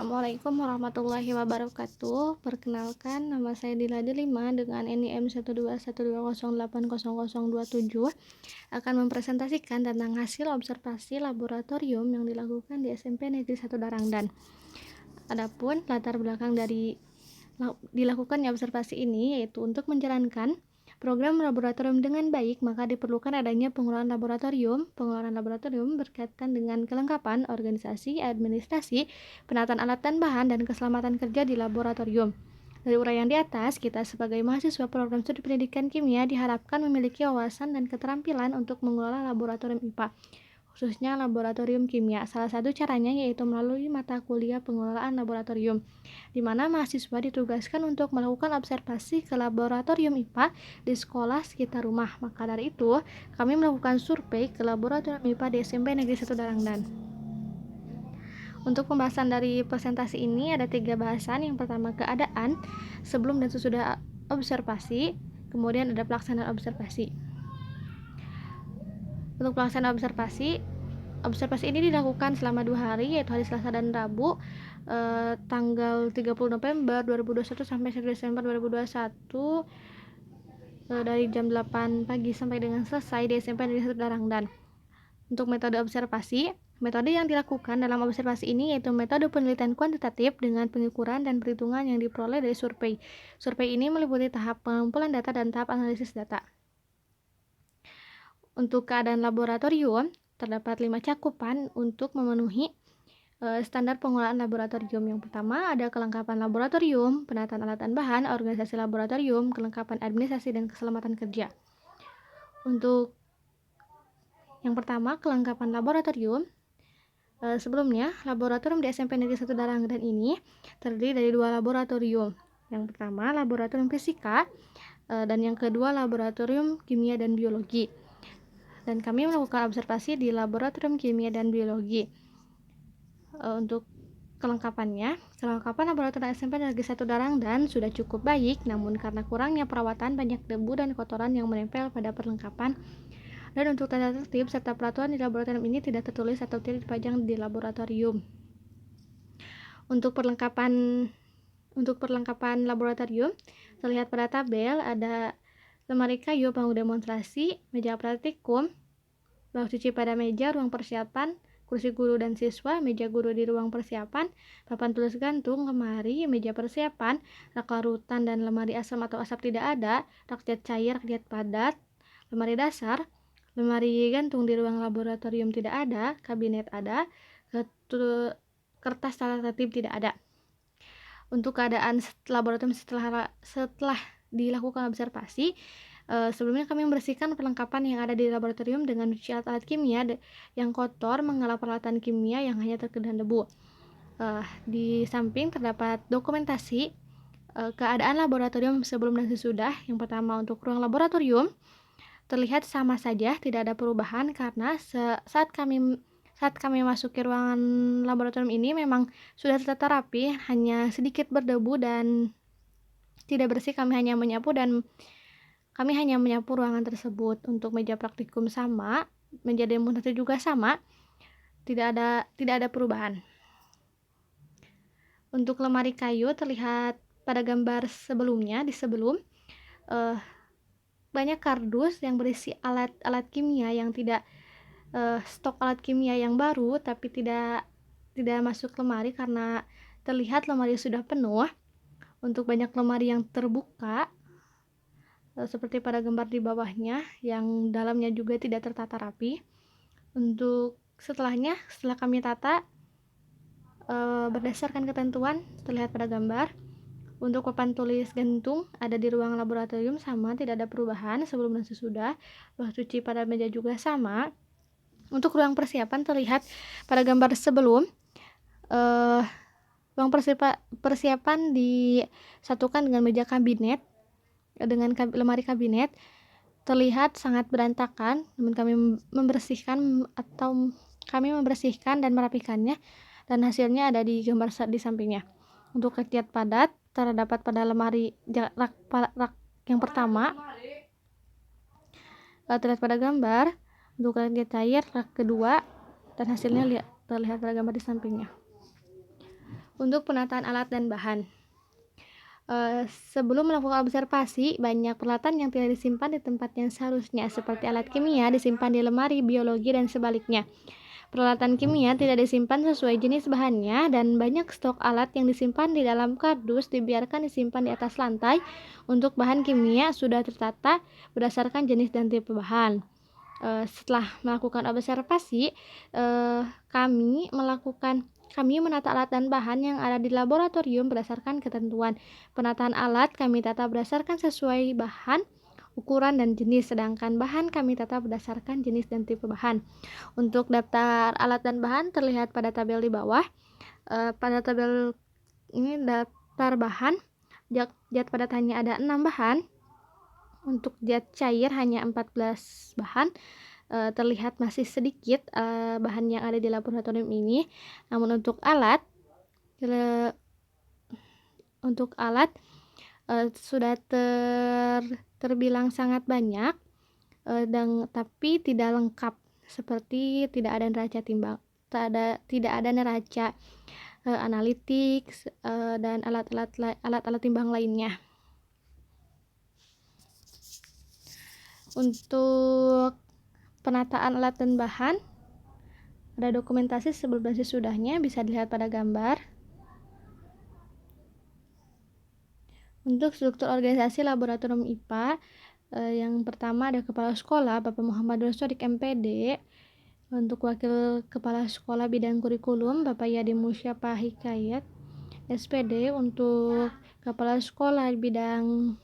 Assalamualaikum warahmatullahi wabarakatuh. Perkenalkan, nama saya Dila Delima dengan NIM 12120808027 akan mempresentasikan tentang hasil observasi laboratorium yang dilakukan di SMP Negeri 1 Darangdan. Adapun latar belakang dari dilakukannya observasi ini yaitu untuk menjalankan program laboratorium dengan baik, maka diperlukan adanya pengelolaan laboratorium. Pengelolaan laboratorium berkaitan dengan kelengkapan organisasi, administrasi, penataan alat dan bahan, dan keselamatan kerja di laboratorium. Dari uraian di atas, kita sebagai mahasiswa program studi pendidikan kimia diharapkan memiliki wawasan dan keterampilan untuk mengelola laboratorium IPA, khususnya laboratorium kimia. Salah satu caranya yaitu melalui mata kuliah pengelolaan laboratorium, di mana mahasiswa ditugaskan untuk melakukan observasi ke laboratorium IPA di sekolah sekitar rumah. Maka dari itu, kami melakukan survei ke laboratorium IPA di SMP Negeri 1 Darangdan. Untuk pembahasan dari presentasi ini ada 3 bahasan. Yang pertama, keadaan sebelum dan sesudah observasi, kemudian ada pelaksanaan observasi. Untuk pelaksanaan observasi ini dilakukan selama 2 hari, yaitu hari Selasa dan Rabu, tanggal 30 November 2021 sampai 1 Desember 2021, dari jam 8 pagi sampai dengan selesai di SMP Negeri 1 Darangdan. Untuk metode observasi, metode yang dilakukan dalam observasi ini yaitu metode penelitian kuantitatif dengan pengukuran dan perhitungan yang diperoleh dari survei. Survei ini meliputi tahap pengumpulan data dan tahap analisis data. Untuk keadaan laboratorium, terdapat 5 cakupan untuk memenuhi standar pengelolaan laboratorium. Yang pertama ada kelengkapan laboratorium, penataan alat dan bahan, organisasi laboratorium, kelengkapan administrasi, dan keselamatan kerja. Untuk yang pertama, kelengkapan laboratorium. Sebelumnya, laboratorium di SMP Negeri 1 Darangdan ini terdiri dari 2 laboratorium. Yang pertama, laboratorium fisika, dan yang kedua, laboratorium kimia dan biologi. Dan kami melakukan observasi di laboratorium kimia dan biologi. Untuk kelengkapan laboratorium SMP Negeri 1 Darangdan sudah cukup baik, namun karena kurangnya perawatan, banyak debu dan kotoran yang menempel pada perlengkapan. Dan untuk tata tertib serta peraturan di laboratorium ini tidak tertulis atau tidak dipajang di laboratorium. Untuk perlengkapan laboratorium terlihat pada tabel, ada lemari kayu panggung demonstrasi, meja praktikum, bak cuci pada meja, ruang persiapan, kursi guru dan siswa, meja guru di ruang persiapan, papan tulis gantung, lemari, meja persiapan, rak larutan dan lemari asam atau asap tidak ada, rak cat cair, rak cat padat, lemari dasar, lemari gantung di ruang laboratorium tidak ada, kabinet ada, kertas tata tertib tidak ada. Untuk keadaan laboratorium setelah dilakukan observasi, sebelumnya kami membersihkan perlengkapan yang ada di laboratorium dengan mencuci alat-alat kimia yang kotor, mengolah peralatan kimia yang hanya terkena debu. Di samping terdapat dokumentasi keadaan laboratorium sebelum dan sesudah. Yang pertama, untuk ruang laboratorium terlihat sama saja, tidak ada perubahan karena saat kami masuki ruangan laboratorium ini memang sudah tertata rapi, hanya sedikit berdebu dan tidak bersih. Kami hanya menyapu ruangan tersebut. Untuk meja praktikum sama, meja demonstrasi juga sama, tidak ada perubahan. Untuk lemari kayu terlihat pada gambar sebelumnya, banyak kardus yang berisi alat kimia yang tidak stok alat kimia yang baru tapi tidak masuk lemari karena terlihat lemari sudah penuh. Untuk banyak lemari yang terbuka seperti pada gambar di bawahnya, yang dalamnya juga tidak tertata rapi. Untuk setelah kami tata berdasarkan ketentuan terlihat pada gambar. Untuk papan tulis gantung ada di ruang laboratorium sama, tidak ada perubahan sebelum dan sesudah. Bak cuci pada meja juga sama. Untuk ruang persiapan terlihat pada gambar sebelum, ruang persiapan disatukan dengan meja kabinet dengan lemari kabinet, terlihat sangat berantakan, namun kami membersihkan dan merapikannya, dan hasilnya ada di gambar di sampingnya. Untuk rak cat padat terdapat pada lemari rak yang pertama, terlihat pada gambar. Untuk rak cat cair rak kedua, dan hasilnya terlihat pada gambar di sampingnya. Untuk penataan alat dan bahan. Sebelum melakukan observasi, banyak peralatan yang tidak disimpan di tempat yang seharusnya, seperti alat kimia disimpan di lemari biologi dan sebaliknya. Peralatan kimia tidak disimpan sesuai jenis bahannya, dan banyak stok alat yang disimpan di dalam kardus dibiarkan disimpan di atas lantai. Untuk bahan kimia sudah tertata berdasarkan jenis dan tipe bahan. Setelah melakukan observasi, kami menata alat dan bahan yang ada di laboratorium berdasarkan ketentuan. Penataan alat kami tata berdasarkan sesuai bahan, ukuran, dan jenis, sedangkan bahan kami tata berdasarkan jenis dan tipe bahan. Untuk daftar alat dan bahan terlihat pada tabel di bawah. Pada tabel ini daftar bahan, zat padat hanya ada 6 bahan. Untuk zat cair hanya 14 bahan. Terlihat masih sedikit bahan yang ada di laboratorium ini. Namun untuk alat sudah terbilang sangat banyak, tapi tidak lengkap, seperti tidak ada neraca timbang, tidak ada neraca analitik, dan alat-alat timbang lainnya. Untuk penataan alat dan bahan, ada dokumentasi sebelum dan sesudahnya, bisa dilihat pada gambar. Untuk struktur organisasi laboratorium IPA, yang pertama ada kepala sekolah Bapak Muhammad Sodik MPD. Untuk wakil kepala sekolah bidang kurikulum Bapak Yadi Musyapa Hikayat SPD. Untuk kepala sekolah bidang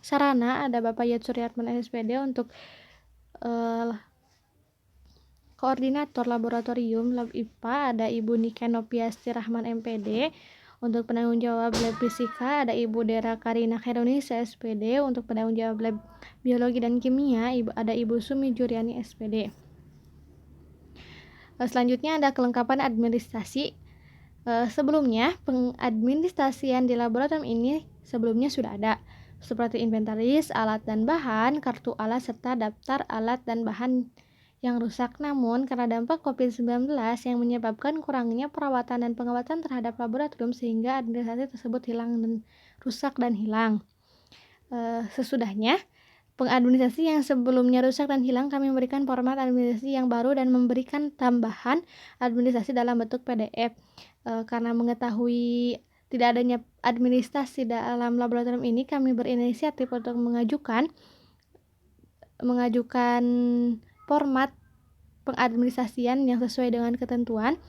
sarana ada Bapak Yad Suryatman SPD. Untuk koordinator laboratorium Lab IPA ada Ibu Nika Nopiasti Rahman MPD. Untuk penanggung jawab lab fisika ada Ibu Dera Karina Khairunisa SPD. Untuk penanggung jawab lab biologi dan kimia ada Ibu Sumi Juryani SPD. Selanjutnya ada kelengkapan administrasi. Sebelumnya pengadministrasian di laboratorium ini sebelumnya sudah ada, seperti inventaris alat dan bahan, kartu alat, serta daftar alat dan bahan yang rusak. Namun karena dampak COVID-19 yang menyebabkan kurangnya perawatan dan pengawatan terhadap laboratorium, sehingga administrasi tersebut rusak dan hilang. Sesudahnya pengadministrasi yang sebelumnya rusak dan hilang, kami memberikan format administrasi yang baru dan memberikan tambahan administrasi dalam bentuk PDF. Karena mengetahui tidak adanya administrasi dalam laboratorium ini, kami berinisiatif untuk mengajukan format pengadministrasian yang sesuai dengan ketentuan.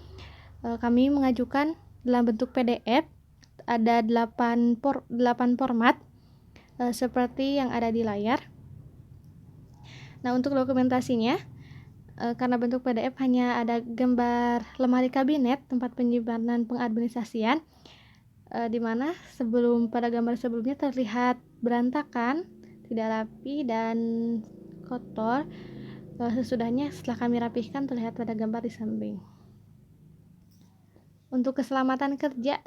Kami mengajukan dalam bentuk PDF, ada 8 format seperti yang ada di layar. Nah, untuk dokumentasinya, karena bentuk PDF hanya ada gambar lemari kabinet tempat penyimpanan pengadministrasian, di mana pada gambar sebelumnya terlihat berantakan, tidak rapi, dan kotor. Sesudahnya setelah kami rapihkan terlihat pada gambar di samping. Untuk keselamatan kerja,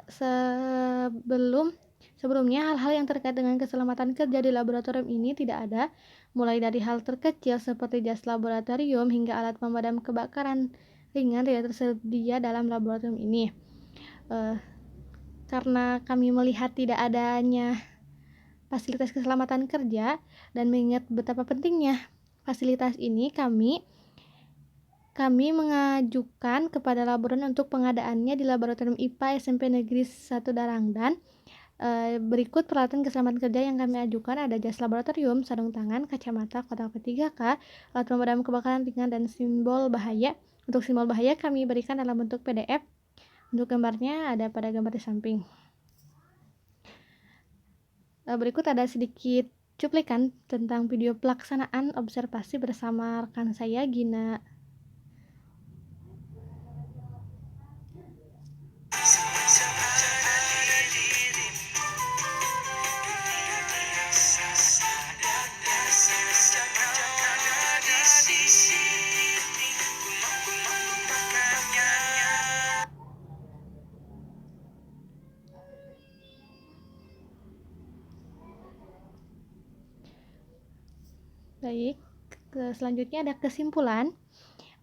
sebelumnya hal-hal yang terkait dengan keselamatan kerja di laboratorium ini tidak ada, mulai dari hal terkecil seperti jas laboratorium hingga alat pemadam kebakaran ringan tidak tersedia dalam laboratorium ini. Karena kami melihat tidak adanya fasilitas keselamatan kerja dan mengingat betapa pentingnya fasilitas ini, kami mengajukan kepada laboratorium untuk pengadaannya di laboratorium IPA SMP Negeri 1 Darangdan. Berikut peralatan keselamatan kerja yang kami ajukan ada jas laboratorium, sarung tangan, kacamata, kotak P3K, alat pemadam kebakaran ringan, dan simbol bahaya. Untuk simbol bahaya kami berikan dalam bentuk PDF. Untuk gambarnya ada pada gambar di samping. Berikut ada sedikit cuplikan tentang video pelaksanaan observasi bersama rekan saya, Gina. Baik, selanjutnya ada kesimpulan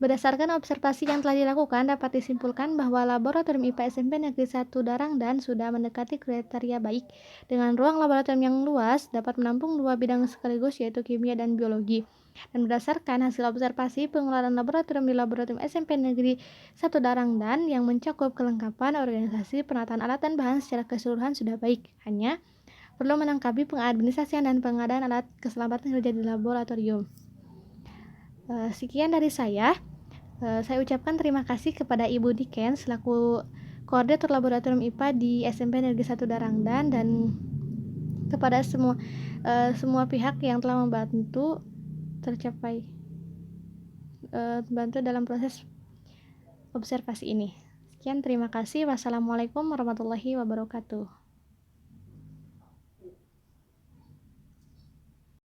Berdasarkan observasi yang telah dilakukan, dapat disimpulkan bahwa Laboratorium IPA SMP Negeri 1 Darangdan sudah mendekati kriteria baik, dengan ruang laboratorium yang luas, dapat menampung 2 bidang sekaligus yaitu kimia dan biologi. Dan berdasarkan hasil observasi pengelolaan laboratorium di Laboratorium SMP Negeri 1 Darangdan yang mencakup kelengkapan organisasi, penataan alat dan bahan secara keseluruhan sudah baik. Hanya perlu melengkapi pengadministrasian dan pengadaan alat keselamatan kerja di laboratorium. Sekian dari saya. Saya ucapkan terima kasih kepada Ibu Diken selaku Koordinator Laboratorium IPA di SMP Negeri 1 Darangdan dan kepada semua pihak yang telah membantu bantu dalam proses observasi ini. Sekian, terima kasih. Wassalamualaikum warahmatullahi wabarakatuh.